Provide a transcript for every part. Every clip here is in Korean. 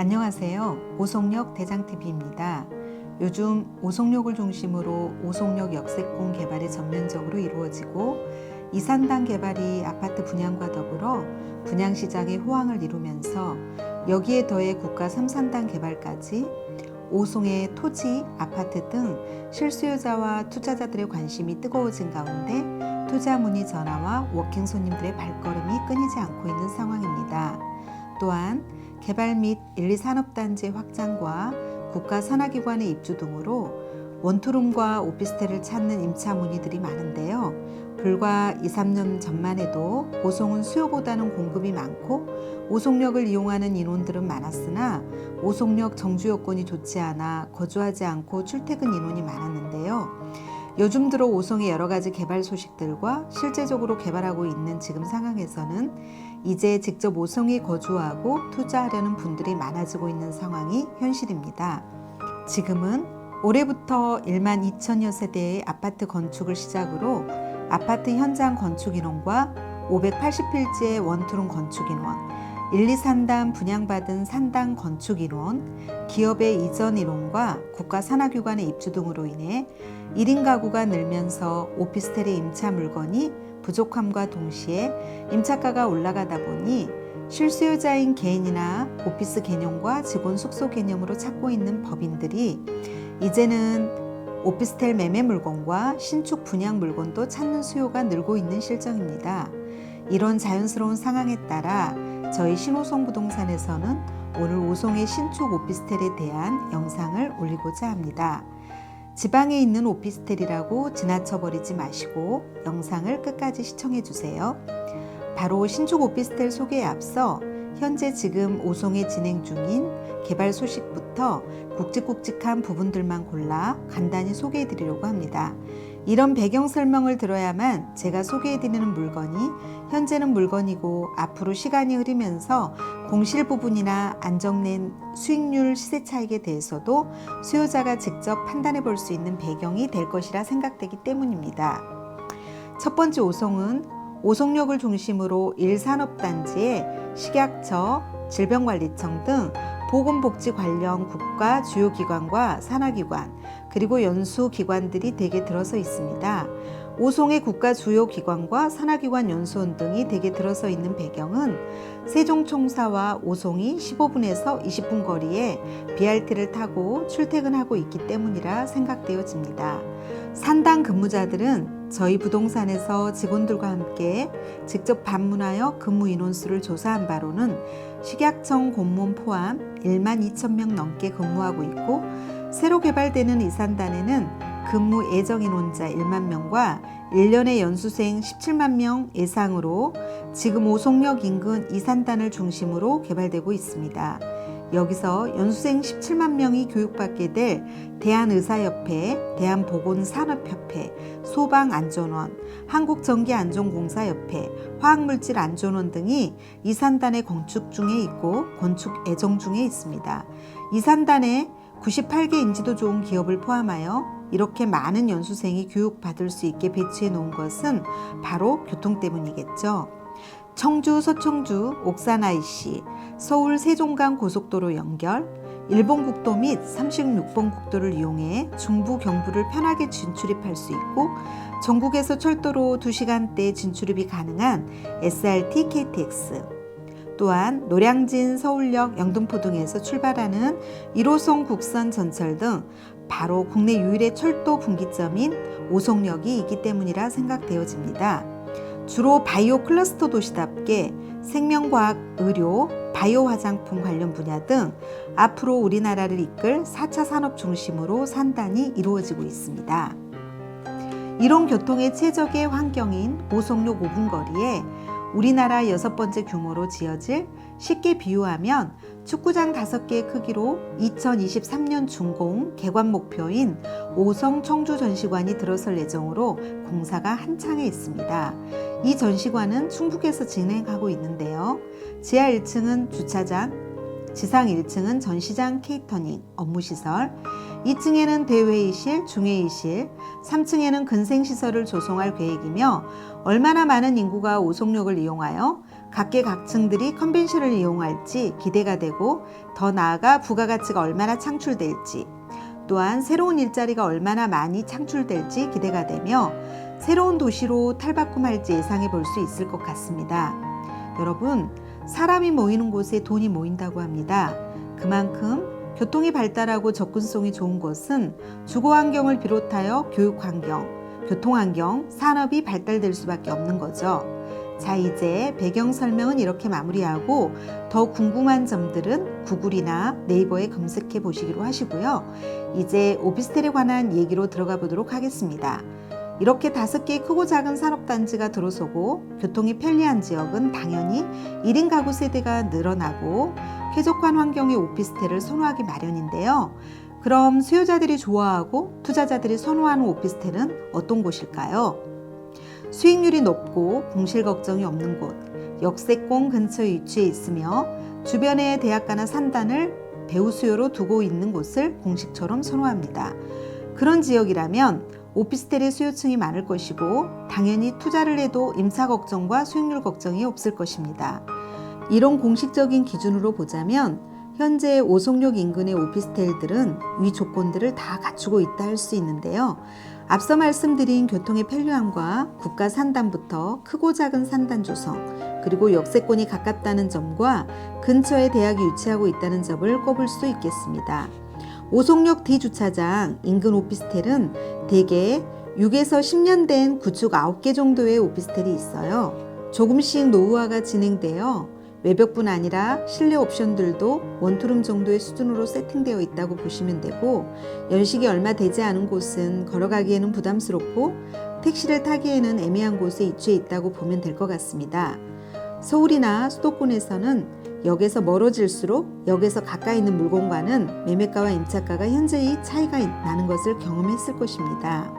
안녕하세요. 오송역 대장TV입니다. 요즘 오송역을 중심으로 오송역 역세권 개발이 전면적으로 이루어지고 이산당 개발이 아파트 분양과 더불어 분양시장의 호황을 이루면서 여기에 더해 국가 3산당 개발까지 오송의 토지, 아파트 등 실수요자와 투자자들의 관심이 뜨거워진 가운데 투자 문의 전화와 워킹 손님들의 발걸음이 끊이지 않고 있는 상황입니다. 또한 개발 및 1, 2산업단지 확장과 국가 산하기관의 입주 등으로 원투룸과 오피스텔을 찾는 임차 문의들이 많은데요. 불과 2, 3년 전만 해도 오송은 수요보다는 공급이 많고 오송역을 이용하는 인원들은 많았으나 오송역 정주 여건이 좋지 않아 거주하지 않고 출퇴근 인원이 많았는데요. 요즘 들어 오송의 여러 가지 개발 소식들과 실제적으로 개발하고 있는 지금 상황에서는 이제 직접 오송에 거주하고 투자하려는 분들이 많아지고 있는 상황이 현실입니다. 지금은 올해부터 1만 2천여 세대의 아파트 건축을 시작으로 아파트 현장 건축 인원과 580필지의 원투룸 건축 인원, 1, 2산당 분양받은 산당 건축 인원, 기업의 이전 인원과 국가 산하기관의 입주 등으로 인해 1인 가구가 늘면서 오피스텔의 임차 물건이 부족함과 동시에 임차가가 올라가다 보니 실수요자인 개인이나 오피스 개념과 직원 숙소 개념으로 찾고 있는 법인들이 이제는 오피스텔 매매 물건과 신축 분양 물건도 찾는 수요가 늘고 있는 실정입니다. 이런 자연스러운 상황에 따라 저희 신오송 부동산에서는 오늘 오송의 신축 오피스텔에 대한 영상을 올리고자 합니다. 지방에 있는 오피스텔이라고 지나쳐버리지 마시고 영상을 끝까지 시청해 주세요. 바로 신축 오피스텔 소개에 앞서 현재 지금 오송에 진행 중인 개발 소식부터 굵직굵직한 부분들만 골라 간단히 소개해 드리려고 합니다. 이런 배경 설명을 들어야만 제가 소개해 드리는 물건이 현재는 물건이고 앞으로 시간이 흐르면서 공실 부분이나 안정된 수익률 시세 차익에 대해서도 수요자가 직접 판단해 볼 수 있는 배경이 될 것이라 생각되기 때문입니다. 첫 번째 오송은 오송역을 중심으로 1산업단지에 식약처, 질병관리청 등 보건복지 관련 국가 주요 기관과 산하기관 그리고 연수기관들이 대개 들어서 있습니다. 오송의 국가 주요 기관과 산하기관 연수원 등이 대개 들어서 있는 배경은 세종총사와 오송이 15분에서 20분 거리에 BRT를 타고 출퇴근하고 있기 때문이라 생각되어집니다. 산당 근무자들은 저희 부동산에서 직원들과 함께 직접 방문하여 근무 인원수를 조사한 바로는 식약청 공무원 포함 1만 2천 명 넘게 근무하고 있고 새로 개발되는 이산단에는 근무 예정 인원자 1만 명과 1년의 연수생 17만 명 예상으로 지금 오송역 인근 이산단을 중심으로 개발되고 있습니다. 여기서 연수생 17만 명이 교육받게 될 대한의사협회, 대한보건산업협회, 소방안전원, 한국전기안전공사협회, 화학물질안전원 등이 이산단에 건축 중에 있고 건축 예정 중에 있습니다. 이산단에 98개 인지도 좋은 기업을 포함하여 이렇게 많은 연수생이 교육받을 수 있게 배치해 놓은 것은 바로 교통 때문이겠죠. 청주 서청주 옥산 IC, 서울 세종간 고속도로 연결, 일본 국도 및 36번 국도를 이용해 중부 경부를 편하게 진출입할 수 있고 전국에서 철도로 2시간대 진출입이 가능한 SRT, KTX, 또한 노량진, 서울역, 영등포 등에서 출발하는 1호선 국선 전철 등 바로 국내 유일의 철도 분기점인 오송역이 있기 때문이라 생각되어집니다. 주로 바이오 클러스터 도시답게 생명과학, 의료, 바이오 화장품 관련 분야 등 앞으로 우리나라를 이끌 4차 산업 중심으로 산단이 이루어지고 있습니다. 이런 교통의 최적의 환경인 오송역 5분 거리에 우리나라 6번째 규모로 지어질, 쉽게 비유하면 축구장 5개의 크기로 2023년 준공 개관 목표인 오송 청주 전시관이 들어설 예정으로 공사가 한창에 있습니다. 이 전시관은 충북에서 진행하고 있는데요. 지하 1층은 주차장, 지상 1층은 전시장 케이터닝, 업무시설, 2층에는 대회의실, 중회의실, 3층에는 근생시설을 조성할 계획이며 얼마나 많은 인구가 오송역을 이용하여 각계각층들이 컨벤션을 이용할지 기대가 되고, 더 나아가 부가가치가 얼마나 창출될지, 또한 새로운 일자리가 얼마나 많이 창출될지 기대가 되며 새로운 도시로 탈바꿈할지 예상해 볼 수 있을 것 같습니다. 여러분, 사람이 모이는 곳에 돈이 모인다고 합니다. 그만큼 교통이 발달하고 접근성이 좋은 곳은 주거환경을 비롯하여 교육환경, 교통환경, 산업이 발달될 수밖에 없는 거죠. 자, 이제 배경 설명은 이렇게 마무리하고 더 궁금한 점들은 구글이나 네이버에 검색해 보시기로 하시고요. 이제 오피스텔에 관한 얘기로 들어가 보도록 하겠습니다. 이렇게 5개의 크고 작은 산업단지가 들어서고 교통이 편리한 지역은 당연히 1인 가구 세대가 늘어나고 쾌적한 환경의 오피스텔을 선호하기 마련인데요. 그럼 수요자들이 좋아하고 투자자들이 선호하는 오피스텔은 어떤 곳일까요? 수익률이 높고 공실 걱정이 없는 곳, 역세권 근처에 위치해 있으며 주변에 대학가나 산단을 배후 수요로 두고 있는 곳을 공식처럼 선호합니다. 그런 지역이라면 오피스텔의 수요층이 많을 것이고 당연히 투자를 해도 임차 걱정과 수익률 걱정이 없을 것입니다. 이런 공식적인 기준으로 보자면 현재 오송역 인근의 오피스텔들은 위 조건들을 다 갖추고 있다 할 수 있는데요. 앞서 말씀드린 교통의 편리함과 국가 산단부터 크고 작은 산단 조성, 그리고 역세권이 가깝다는 점과 근처에 대학이 위치하고 있다는 점을 꼽을 수 있겠습니다. 오송역 D주차장 인근 오피스텔은 대개 6에서 10년 된 구축 9개 정도의 오피스텔이 있어요. 조금씩 노후화가 진행되어 외벽뿐 아니라 실내 옵션들도 원투룸 정도의 수준으로 세팅되어 있다고 보시면 되고, 연식이 얼마 되지 않은 곳은 걸어가기에는 부담스럽고 택시를 타기에는 애매한 곳에 위치해 있다고 보면 될 것 같습니다. 서울이나 수도권에서는 역에서 멀어질수록 역에서 가까이 있는 물건과는 매매가와 임차가가 현저히 차이가 나는 것을 경험했을 것입니다.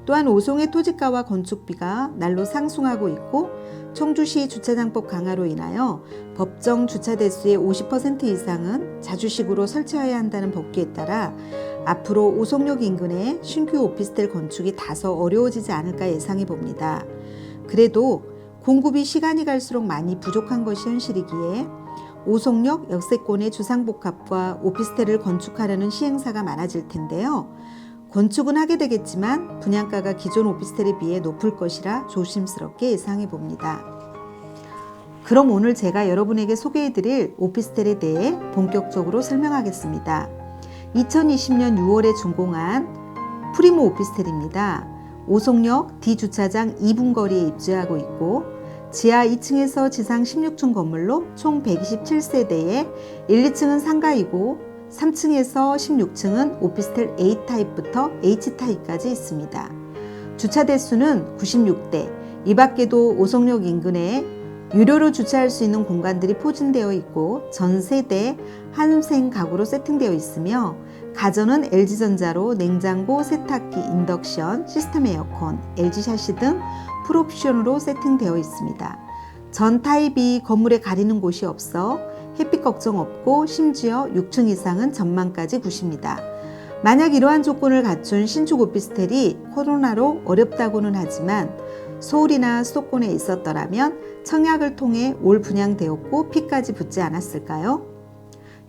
또한 오송의 토지가와 건축비가 날로 상승하고 있고 청주시 주차장법 강화로 인하여 법정 주차 대수의 50% 이상은 자주식으로 설치해야 한다는 법규에 따라 앞으로 오송역 인근에 신규 오피스텔 건축이 다소 어려워지지 않을까 예상해 봅니다. 그래도 공급이 시간이 갈수록 많이 부족한 것이 현실이기에 오송역 역세권의 주상복합과 오피스텔을 건축하려는 시행사가 많아질 텐데요. 건축은 하게 되겠지만 분양가가 기존 오피스텔에 비해 높을 것이라 조심스럽게 예상해 봅니다. 그럼 오늘 제가 여러분에게 소개해드릴 오피스텔에 대해 본격적으로 설명하겠습니다. 2020년 6월에 준공한 프리모 오피스텔입니다. 오송역 D주차장 2분 거리에 입주하고 있고 지하 2층에서 지상 16층 건물로 총 127세대에 1, 2층은 상가이고 3층에서 16층은 오피스텔 A타입부터 H타입까지 있습니다. 주차 대수는 96대, 이 밖에도 오송역 인근에 유료로 주차할 수 있는 공간들이 포진되어 있고 전 세대 한생 가구로 세팅되어 있으며 가전은 LG전자로 냉장고, 세탁기, 인덕션, 시스템 에어컨, LG샤시 등 풀옵션으로 세팅되어 있습니다. 전 타입이 건물에 가리는 곳이 없어 햇빛 걱정 없고 심지어 6층 이상은 전망까지 구십니다. 만약 이러한 조건을 갖춘 신축 오피스텔이 코로나로 어렵다고는 하지만 서울이나 수도권에 있었더라면 청약을 통해 올 분양되었고 피까지 붙지 않았을까요?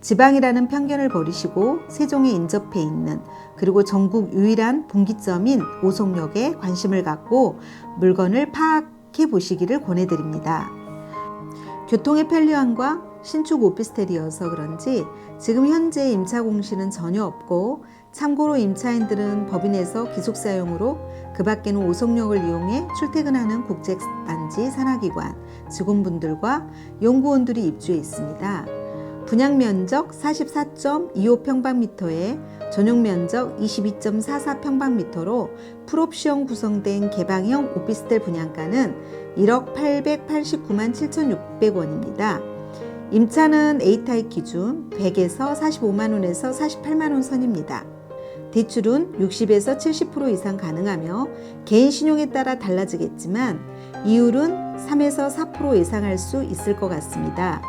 지방이라는 편견을 버리시고 세종에 인접해 있는 그리고 전국 유일한 분기점인 오송역에 관심을 갖고 물건을 파악해 보시기를 권해드립니다. 교통의 편리함과 신축 오피스텔이어서 그런지 지금 현재 임차 공시는 전혀 없고 참고로 임차인들은 법인에서 기숙사용으로 그 밖에는 오송역을 이용해 출퇴근하는 국제단지 산하기관 직원분들과 연구원들이 입주해 있습니다. 분양 면적 44.25평방미터에 전용 면적 22.44평방미터로 풀옵션 구성된 개방형 오피스텔 분양가는 1억 889만 7,600원입니다. 임차는 A타입 기준 100에서 45만원에서 48만원 선입니다. 대출은 60에서 70% 이상 가능하며 개인 신용에 따라 달라지겠지만 이율은 3에서 4% 예상할 수 있을 것 같습니다.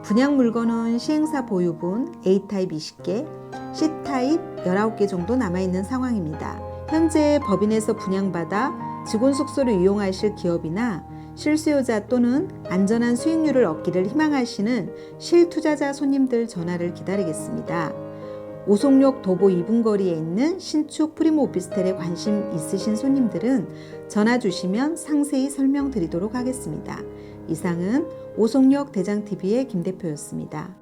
분양 물건은 시행사 보유분 A타입 20개, C타입 19개 정도 남아있는 상황입니다. 현재 법인에서 분양받아 직원 숙소를 이용하실 기업이나 실수요자 또는 안전한 수익률을 얻기를 희망하시는 실투자자 손님들 전화를 기다리겠습니다. 오송역 도보 2분 거리에 있는 신축 프리모 오피스텔에 관심 있으신 손님들은 전화 주시면 상세히 설명드리도록 하겠습니다. 이상은 오송역 대장TV의 김 대표였습니다.